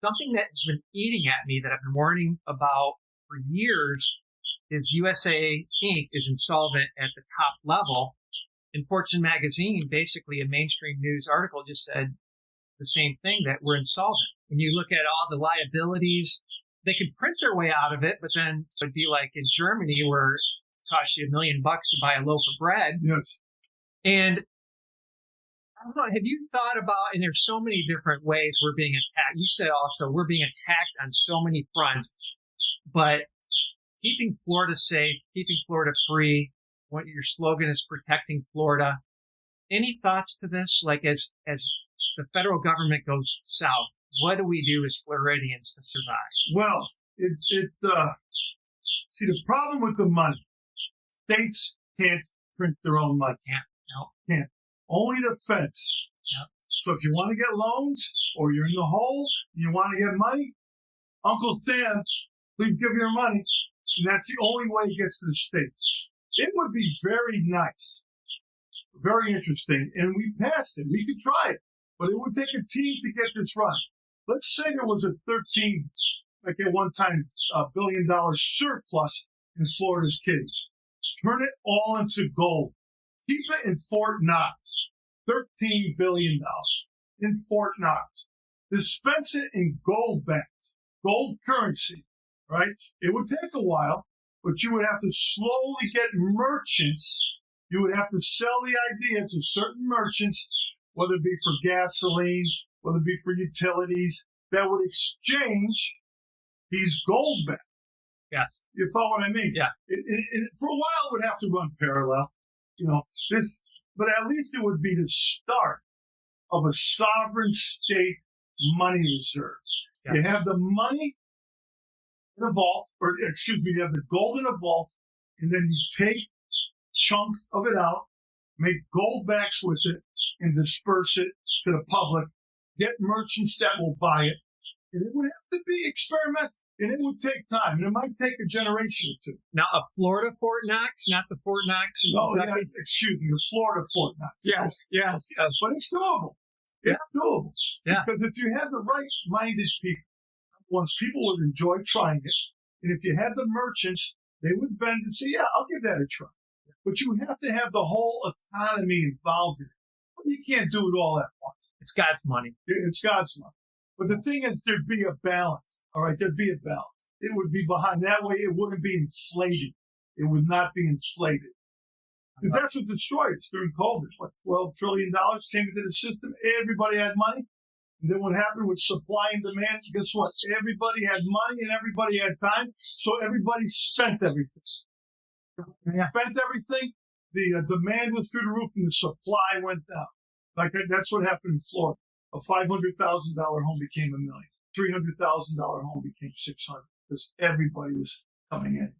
something that's been eating at me that I've been warning about for years is USA Inc. is insolvent at the top level. In Fortune magazine, basically a mainstream news article just said the same thing, that we're insolvent. When you look at all the liabilities, they could print their way out of it, but then it would be like in Germany where it costs you $1 million to buy a loaf of bread. Yes. And I don't know, have you thought about, and there's so many different ways we're being attacked. You said also we're being attacked on so many fronts, but keeping Florida safe, keeping Florida free, what your slogan is, protecting Florida. Any thoughts to this? Like as the federal government goes south, what do we do as Floridians to survive? Well, see, the problem with the money, states can't print their own money. Can't. Only the feds. Yep. So if you want to get loans or you're in the hole and you want to get money, Uncle Sam, please give your money. And that's the only way it gets to the state. It would be very nice, very interesting, and we passed it. We could try it, but it would take a team to get this right. Let's say there was a 13, like at one time, $1 billion surplus in Florida's kitty. Turn it all into gold. Keep it in Fort Knox. $13 billion in Fort Knox. Dispense it in gold banks, gold currency, right? It would take a while, but you would have to slowly get merchants. You would have to sell the idea to certain merchants, whether it be for gasoline, whether it be for utilities, that would exchange these gold banks. Yes. You follow what I mean? Yeah. For a while, it would have to run parallel. But at least it would be the start of a sovereign state money reserve. Yeah. You have the money in a vault, you have the gold in a vault, and then you take chunks of it out, make gold backs with it, and disperse it to the public. Get merchants that will buy it. And it would have to be experimental. And it would take time. And it might take a generation or two. Now, a Florida Fort Knox, not the Fort Knox. The Florida Fort Knox. Yes. But it's doable. It's doable. Yeah. Because if you had the right-minded people, once people would enjoy trying it, and if you had the merchants, they would bend and say, yeah, I'll give that a try. But you have to have the whole economy involved in it. You can't do it all at once. It's God's money. It's God's money. But the thing is, there'd be a balance. All right, there'd be a balance. It would be behind. That way, it wouldn't be inflated. It would not be inflated. Because that's what destroyed us during COVID. What, $12 trillion came into the system. Everybody had money. And then what happened with supply and demand? Guess what? Everybody had money and everybody had time. So everybody spent everything. Spent everything. The demand was through the roof and the supply went down. That's what happened in Florida. A $500,000 home became $1 million. $300,000 home became $600,000 because everybody was coming in.